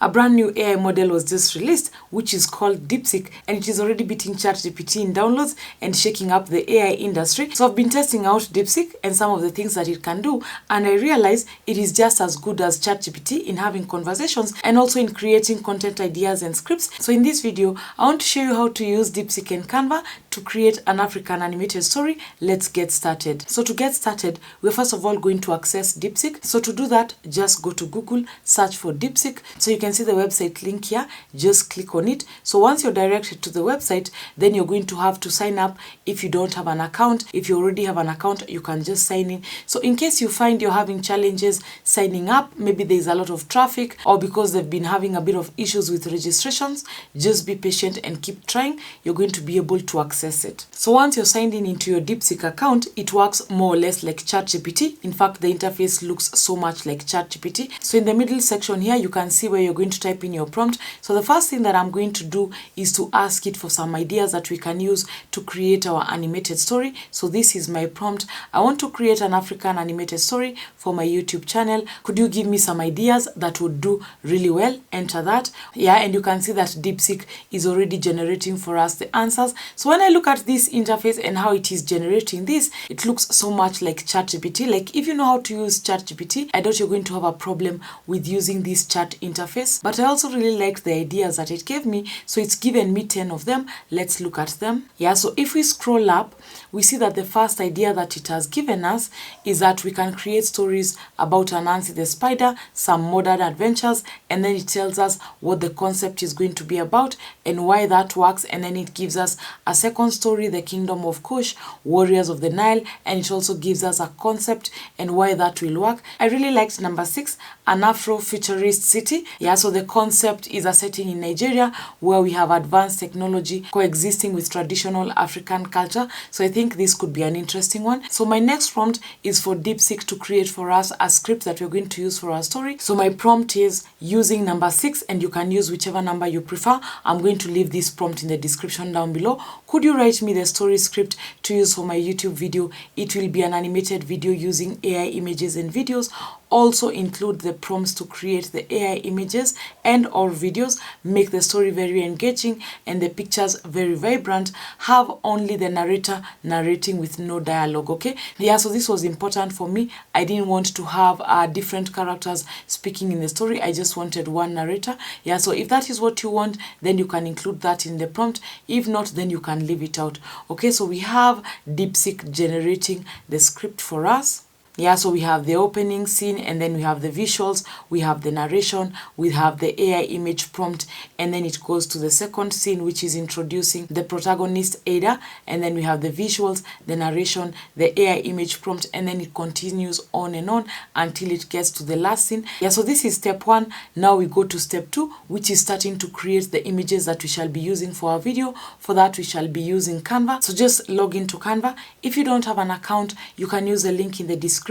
A brand new AI model was just released, which is called DeepSeek, and it is already beating ChatGPT in downloads and shaking up the AI industry. So I've been testing out DeepSeek and some of the things that it can do, and I realized it is just as good as ChatGPT in having conversations and also in creating content ideas and scripts. So in this video, I want to show you how to use DeepSeek and Canva to create an African animated story. Let's get started. So to get started, we're first of all going to access DeepSeek. So to do that, just go to Google, search for DeepSeek. So you can see the website link here, just click on it. So once you're directed to the website, then you're going to have to sign up if you don't have an account. If you already have an account, you can just sign in. So in case you find you're having challenges signing up, maybe there's a lot of traffic, or because they've been having a bit of issues with registrations, just be patient and keep trying. You're going to be able to access it. So once you're signed in into your DeepSeek account, it works more or less like ChatGPT. In fact, the interface looks so much like ChatGPT. So in the middle section here, you can see where you're going to type in your prompt. So the first thing that I'm going to do is to ask it for some ideas that we can use to create our animated story. So this is my prompt. I want to create an African animated story for my YouTube channel. Could you give me some ideas that would do really well? Enter that. Yeah, and you can see that DeepSeek is already generating for us the answers. So when I look at this interface and how it is generating this, it looks so much like ChatGPT. Like if you know how to use ChatGPT, I doubt you're going to have a problem with using this chat interface. But I also really liked the ideas that it gave me. So it's given me 10 of them. Let's look at them. Yeah, so if we scroll up, we see that the first idea that it has given us is that we can create stories about Anansi the spider, some modern adventures, and then it tells us what the concept is going to be about and why that works. And then it gives us a second story, the Kingdom of Kush, Warriors of the Nile, and it also gives us a concept and why that will work. I really liked number 6, an Afro-futurist city. Yeah, so the concept is a setting in Nigeria where we have advanced technology coexisting with traditional African culture. So I think this could be an interesting one. So my next prompt is for DeepSeek to create for us a script that we're going to use for our story. So my prompt is using number 6, and you can use whichever number you prefer. I'm going to leave this prompt in the description down below. Could you write me the story script to use for my YouTube video? It will be an animated video using AI images and videos. Also include the prompts to create the AI images and or videos. Make the story very engaging and the pictures very vibrant. Have only the narrator narrating with no dialogue, okay? Yeah, so this was important for me. I didn't want to have different characters speaking in the story. I just wanted one narrator. Yeah, so if that is what you want, then you can include that in the prompt. If not, then you can leave it out. Okay, so we have DeepSeek generating the script for us. Yeah, so we have the opening scene, and then we have the visuals, we have the narration, we have the AI image prompt, and then it goes to the second scene, which is introducing the protagonist Ada, and then we have the visuals, the narration, the AI image prompt, and then it continues on and on until it gets to the last scene. Yeah, so this is step 1. Now we go to step 2, which is starting to create the images that we shall be using for our video. For that, we shall be using Canva. So just log into Canva. If you don't have an account, you can use the link in the description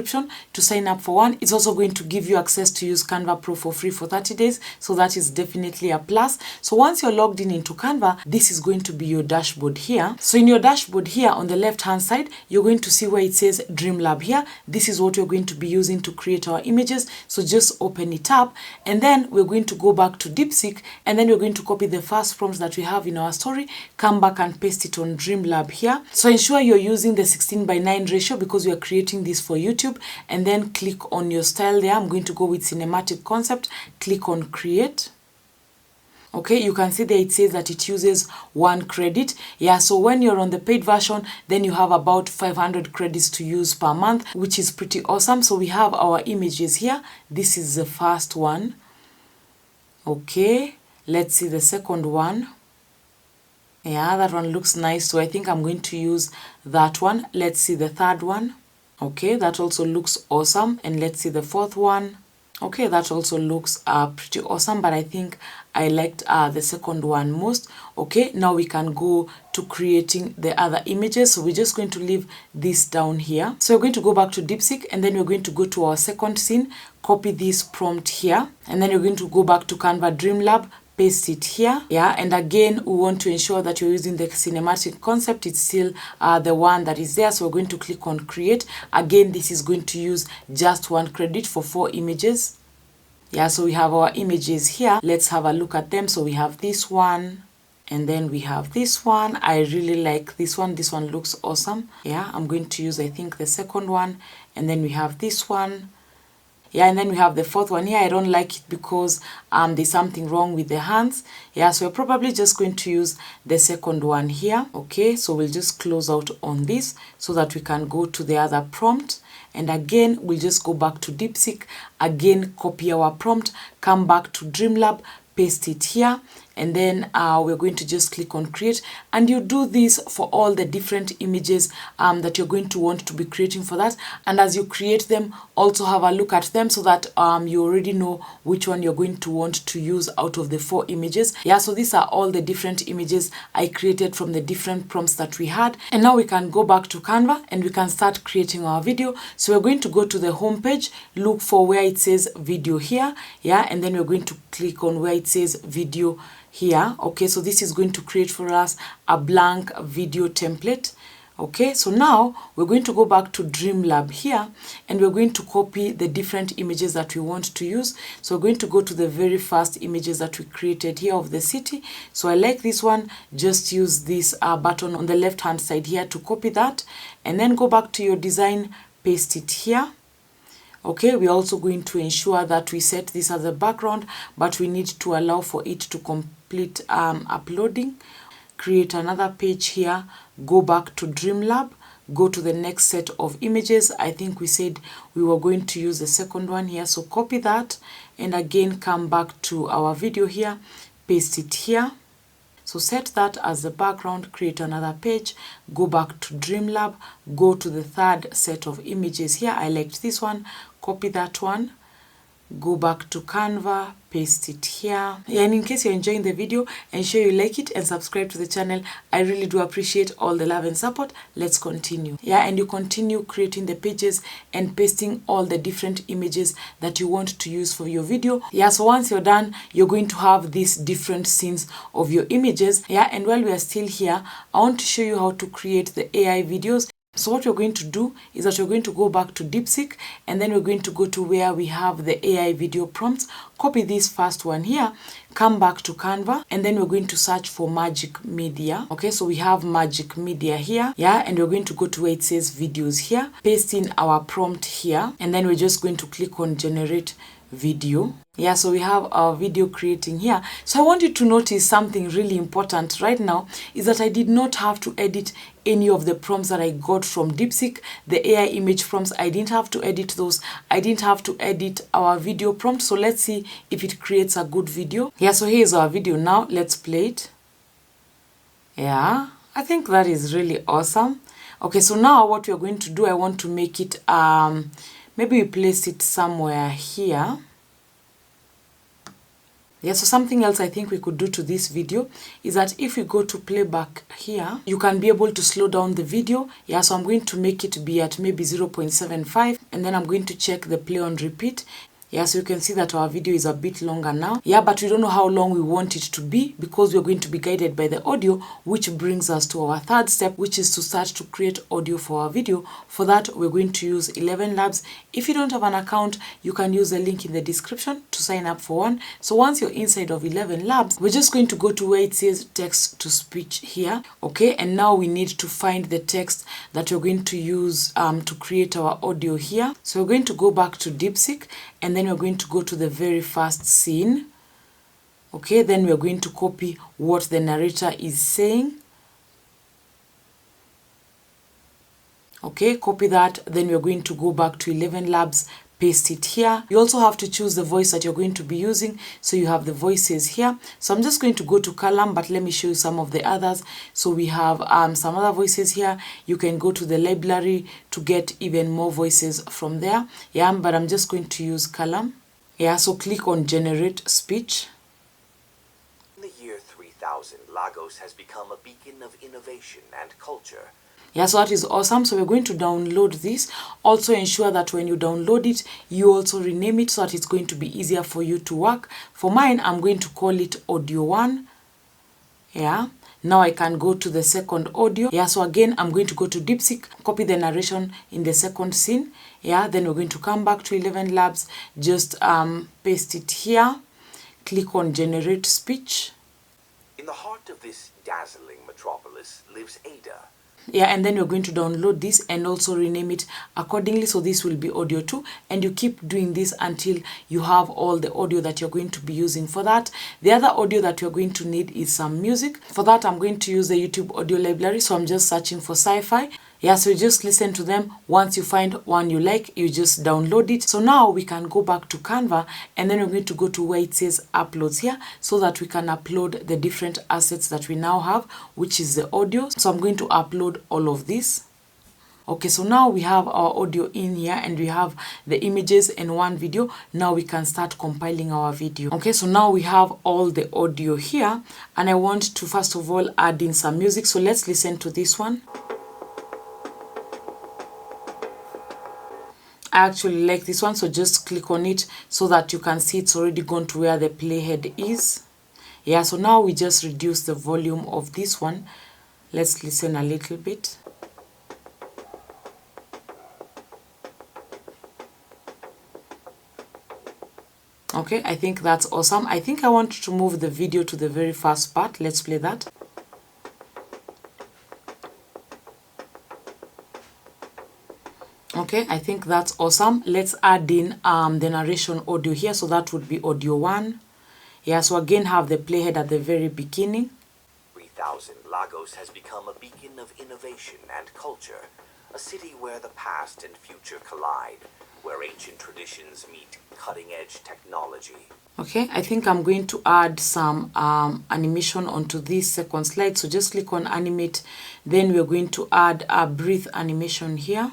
to sign up for one. It's also going to give you access to use Canva Pro for free for 30 days. So that is definitely a plus. So once you're logged in into Canva, this is going to be your dashboard here. So in your dashboard here on the left hand side, you're going to see where it says Dream Lab here. This is what we're going to be using to create our images. So just open it up, and then we're going to go back to DeepSeek, and then we're going to copy the first prompt that we have in our story, come back and paste it on Dream Lab here. So ensure you're using the 16:9 ratio because we are creating this for YouTube. And then click on your style there. I'm going to go with cinematic concept. Click on create. Okay, you can see there it says that it uses 1 credit. Yeah, so when you're on the paid version, then you have about 500 credits to use per month, which is pretty awesome. So we have our images here. This is the first one. Okay, let's see the second one. Yeah, that one looks nice. So I think I'm going to use that one. Let's see the third one. Okay, that also looks awesome. And let's see the fourth one. Okay, that also looks pretty awesome, but I think I liked the second one most. Okay, now we can go to creating the other images. So we're just going to leave this down here. So we're going to go back to DeepSeek, and then we're going to go to our second scene, copy this prompt here, and then you're going to go back to Canva Dream Lab, paste it here. Yeah, and again, we want to ensure that you're using the cinematic concept. It's still the one that is there. So we're going to click on create. Again, this is going to use just 1 credit for 4 images. Yeah, so we have our images here. Let's have a look at them. So we have this one, and then we have this one. I really like this one. This one looks awesome. Yeah, I'm going to use, I think, the second one. And then we have this one. Yeah, and then we have the fourth one here. I don't like it because there's something wrong with the hands. Yeah, so we're probably just going to use the second one here. Okay, so we'll just close out on this so that we can go to the other prompt. And again, we'll just go back to DeepSeek, again, copy our prompt, come back to Dreamlab, paste it here, and then we're going to just click on create. And you do this for all the different images that you're going to want to be creating for that. And as you create them, also have a look at them so that you already know which one you're going to want to use out of the 4 images. Yeah, so these are all the different images I created from the different prompts that we had. And now we can go back to Canva and we can start creating our video. So we're going to go to the home page, look for where it says video here. Yeah, and then we're going to click on where it says video here. Okay, so this is going to create for us a blank video template. Okay, so now we're going to go back to Dreamlab here and we're going to copy the different images that we want to use. So we're going to go to the very first images that we created here of the city. So I like this one. Just use this button on the left hand side here to copy that, and then go back to your design, paste it here. Okay, we're also going to ensure that we set this as a background, but we need to allow for it to complete uploading. Create another page here, go back to Dreamlab, go to the next set of images. I think we said we were going to use the second one here, so copy that and again come back to our video here, paste it here. So set that as the background, create another page, go back to Dreamlab, go to the third set of images here. I liked this one, copy that one, go back to Canva, paste it here. Yeah, and in case you're enjoying the video, ensure you like it and subscribe to the channel. I really do appreciate all the love and support. Let's continue. Yeah, and you continue creating the pages and pasting all the different images that you want to use for your video. Yeah, so once you're done, you're going to have these different scenes of your images. Yeah, and while we are still here, I want to show you how to create the AI videos. So what we're going to do is that we're going to go back to DeepSeek and then we're going to go to where we have the AI video prompts, copy this first one here, come back to Canva, and then we're going to search for Magic Media. Okay, so we have Magic Media here, yeah, and we're going to go to where it says videos here, paste in our prompt here, and then we're just going to click on generate video. Yeah, so we have our video creating here. So I want you to notice something really important right now is that I did not have to edit any of the prompts that I got from DeepSeek. The AI image prompts, I didn't have to edit those. I didn't have to edit our video prompt. So let's see if it creates a good video. Yeah, so here's our video now. Let's play it. Yeah, I think that is really awesome. Okay, so now what we're going to do, I want to make it, maybe we place it somewhere here. Yeah, so something else I think we could do to this video is that if we go to playback here, you can be able to slow down the video. Yeah, so I'm going to make it be at maybe 0.75 and then I'm going to check the play on repeat. Yeah, so you can see that our video is a bit longer now. Yeah, but we don't know how long we want it to be because we're going to be guided by the audio, which brings us to our third step, which is to start to create audio for our video. For that, we're going to use 11 Labs. If you don't have an account, you can use the link in the description to sign up for one. So once you're inside of 11 Labs, we're just going to go to where it says text to speech here. Okay, and now we need to find the text that we're going to use to create our audio here. So we're going to go back to DeepSeek and then we're going to go to the very first scene. Okay, then we're going to copy what the narrator is saying. Okay, copy that. Then we're going to go back to 11 Labs, paste it here. You also have to choose the voice that you're going to be using. So you have the voices here. So I'm just going to go to column, but let me show you some of the others. So we have some other voices here. You can go to the library to get even more voices from there. Yeah, but I'm just going to use column. Yeah, so click on generate speech. In the year 3000, Lagos has become a beacon of innovation and culture. Yeah, so that is awesome. So we're going to download this. Also ensure that when you download it, you also rename it so that it's going to be easier for you to work. For mine, I'm going to call it Audio 1. Yeah. Now I can go to the second audio. Yeah, so again, I'm going to go to DeepSeek, copy the narration in the second scene. Yeah, then we're going to come back to 11 Labs, just paste it here, click on generate speech. In the heart of this dazzling metropolis lives Ada. Yeah, and then you're going to download this and also rename it accordingly. So this will be audio 2, and you keep doing this until you have all the audio that you're going to be using for that. The other audio that you're going to need is some music. For that, I'm going to use the YouTube audio library. So I'm just searching for sci-fi. Yeah, so you just listen to them. Once you find one you like, you just download it. So now we can go back to Canva, and then we're going to go to where it says uploads here, so that we can upload the different assets that we now have, which is the audio. So I'm going to upload all of this. Okay, so now we have our audio in here, and we have the images and one video. Now we can start compiling our video. Okay, so now we have all the audio here, and I want to first of all add in some music. So let's listen to this one. I actually like this one, so just click on it so that you can see it's already gone to where the playhead is. Yeah, so now we just reduce the volume of this one. Let's listen a little bit. Okay, I think that's awesome. I think I want to move the video to the very first part. Let's play that. Okay, I think that's awesome. Let's add in the narration audio here. So that would be audio 1. Yeah, so again, have the playhead at the very beginning. 3000 Lagos has become a beacon of innovation and culture, a city where the past and future collide, where ancient traditions meet cutting-edge technology. Okay, I think I'm going to add some animation onto this second slide. So just click on animate. Then we're going to add a breathe animation here.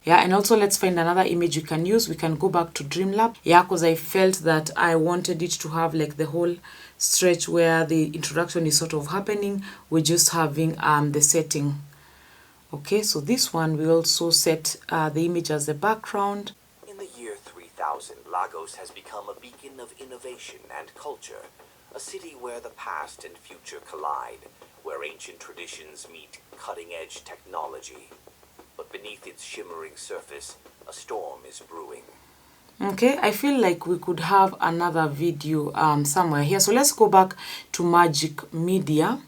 Yeah, and also let's find another image we can use. We can go back to Dreamlab. Yeah, because I felt that I wanted it to have like the whole stretch where the introduction is sort of happening. We're just having the setting. Okay, so this one we also set the image as the background. In the year 3000, Lagos has become a beacon of innovation and culture, a city where the past and future collide, where ancient traditions meet cutting-edge technology. But beneath its shimmering surface, a storm is brewing. Okay, I feel like we could have another video somewhere here. So let's go back to Magic Media,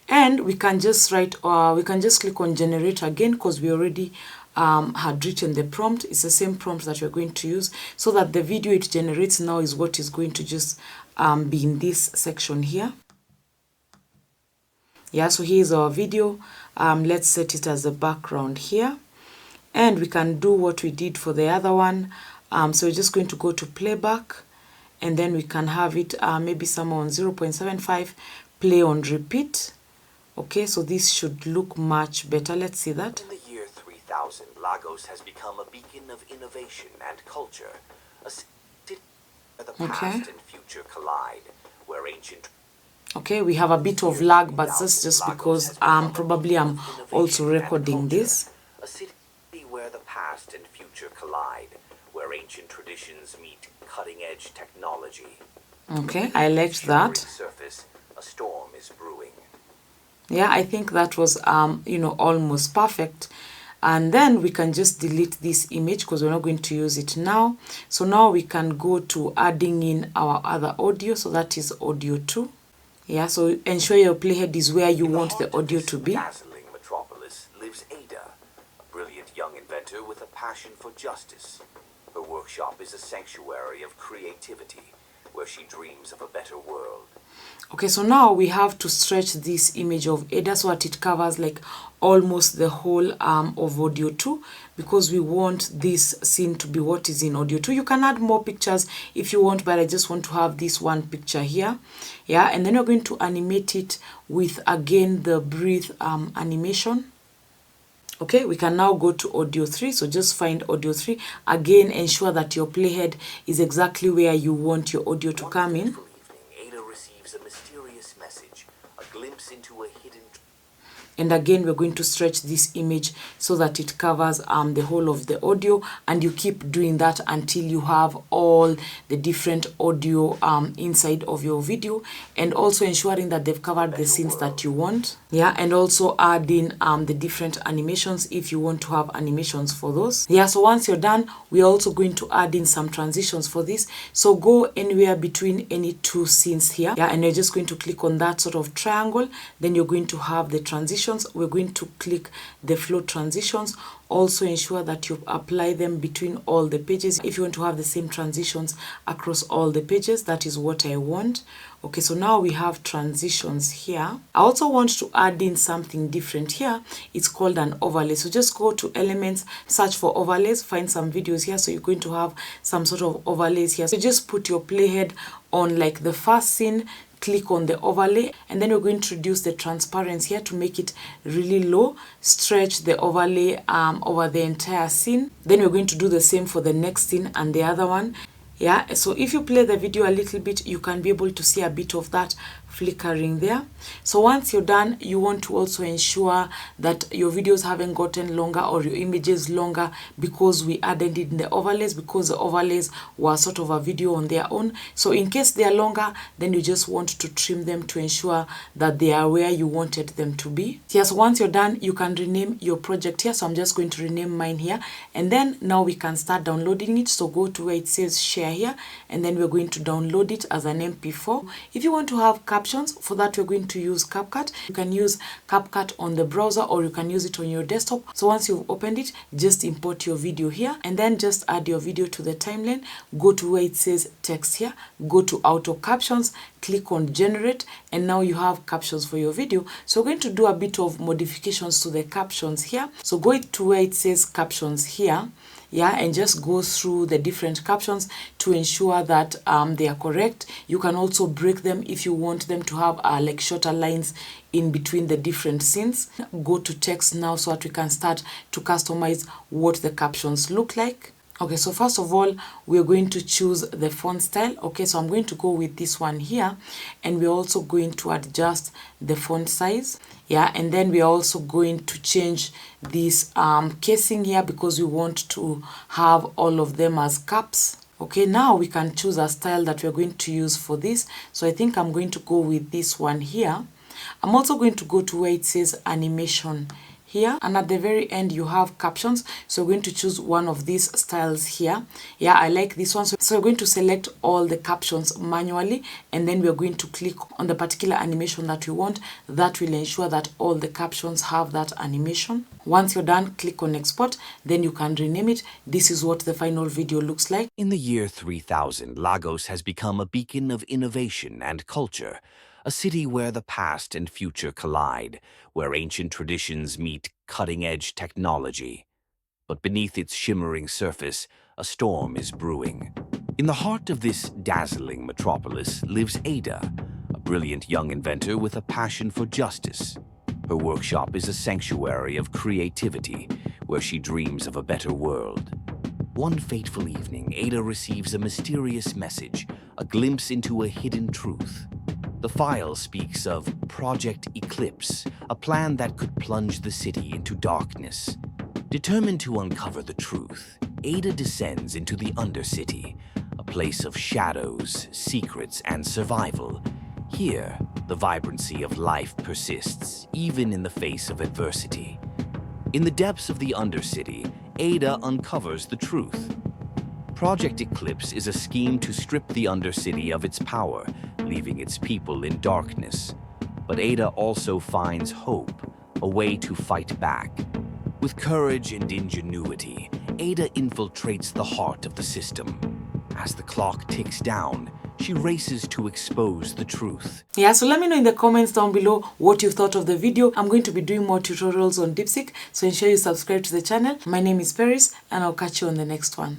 and we can just write, we can just click on generate again, because we already had written the prompt. It's the same prompt that we're going to use, so that the video it generates now is what is going to just be in this section here. Yeah, so here's our video. Let's set it as the background here, and we can do what we did for the other one. So we're just going to go to playback, and then we can have it maybe somewhere on 0.75, play on repeat. Okay, so this should look much better. Let's see that. In the year 3000, Lagos has become a beacon of innovation and culture, a city where the past and future collide, where ancient... Okay, we have a bit of lag, but that's just because probably I'm also recording this. A city where the past and future collide, where ancient traditions meet cutting-edge technology. Okay, I liked that. Surface, a storm is brewing. Yeah, I think that was you know, almost perfect. And then we can just delete this image because we're not going to use it now. So now we can go to adding in our other audio. So that is audio 2. Yeah, so ensure your playhead is where you want the audio to be. Dazzling metropolis lives Ada, a brilliant young inventor with a passion for justice. Her workshop is a sanctuary of creativity, where she dreams of a better world. Okay, so now we have to stretch this image of Ada so that it covers like almost the whole of audio 2, because we want this scene to be what is in audio 2. You can add more pictures if you want, but I just want to have this one picture here. Yeah, and then we're going to animate it with, again, the breathe animation. Okay, we can now go to audio 3. So just find audio 3. Again, ensure that your playhead is exactly where you want your audio to come in. Ada receives a mysterious message, a glimpse into a hidden... And again, we're going to stretch this image so that it covers the whole of the audio, and you keep doing that until you have all the different audio inside of your video, and also ensuring that they've covered the scenes that you want. Yeah, and also adding the different animations if you want to have animations for those. Yeah, so once you're done, we're also going to add in some transitions for this. So go anywhere between any two scenes here. Yeah, and you're just going to click on that sort of triangle. Then you're going to have the transitions. We're going to click the flow transitions. Also ensure that you apply them between all the pages. If you want to have the same transitions across all the pages, that is what I want. Okay, so now we have transitions here. I also want to add in something different here. It's called an overlay. So just go to elements, search for overlays, find some videos here. So you're going to have some sort of overlays here. So just put your playhead on like the first scene, click on the overlay, and then we're going to reduce the transparency here to make it really low. Stretch the overlay over the entire scene. Then we're going to do the same for the next scene and the other one. Yeah, so if you play the video a little bit, you can be able to see a bit of that flickering there. So once you're done, you want to also ensure that your videos haven't gotten longer or your images longer because we added in the overlays, because the overlays were sort of a video on their own. So in case they are longer, then you just want to trim them to ensure that they are where you wanted them to be. Yes, once you're done, you can rename your project here. So I'm just going to rename mine here, and then now we can start downloading it. So go to where it says share here, and then we're going to download it as an MP4. If you want to have captions, for that we're going to use CapCut. You can use CapCut on the browser or you can use it on your desktop. So once you've opened it, just import your video here and then just add your video to the timeline. Go to where it says text here, go to auto captions, click on generate, and now you have captions for your video. So we're going to do a bit of modifications to the captions here. So go to where it says captions here. Yeah, and just go through the different captions to ensure that they are correct. You can also break them if you want them to have like shorter lines in between the different scenes. Go to text now so that we can start to customize what the captions look like. Okay, so first of all, we're going to choose the font style. Okay, so I'm going to go with this one here, and we're also going to adjust the font size. Yeah, and then we're also going to change this casing here because we want to have all of them as caps. Okay, now we can choose a style that we're going to use for this. So I think I'm going to go with this one here. I'm also going to go to where it says animation here, and at the very end you have captions. So we're going to choose one of these styles here. Yeah, I like this one. So we're going to select all the captions manually, and then we're going to click on the particular animation that we want. That will ensure that all the captions have that animation. Once you're done, click on export, then you can rename it. This is what the final video looks like. In the year 3000, Lagos has become a beacon of innovation and culture, a city where the past and future collide, where ancient traditions meet cutting-edge technology. But beneath its shimmering surface, a storm is brewing. In the heart of this dazzling metropolis lives Ada, a brilliant young inventor with a passion for justice. Her workshop is a sanctuary of creativity, where she dreams of a better world. One fateful evening, Ada receives a mysterious message, a glimpse into a hidden truth. The file speaks of Project Eclipse, a plan that could plunge the city into darkness. Determined to uncover the truth, Ada descends into the Undercity, a place of shadows, secrets, and survival. Here, the vibrancy of life persists, even in the face of adversity. In the depths of the Undercity, Ada uncovers the truth. Project Eclipse is a scheme to strip the Undercity of its power, leaving its people in darkness. But Ada also finds hope, a way to fight back. With courage and ingenuity, Ada infiltrates the heart of the system. As the clock ticks down, she races to expose the truth. Yeah, so let me know in the comments down below what you thought of the video. I'm going to be doing more tutorials on DeepSeek, so ensure you subscribe to the channel. My name is Peris, and I'll catch you on the next one.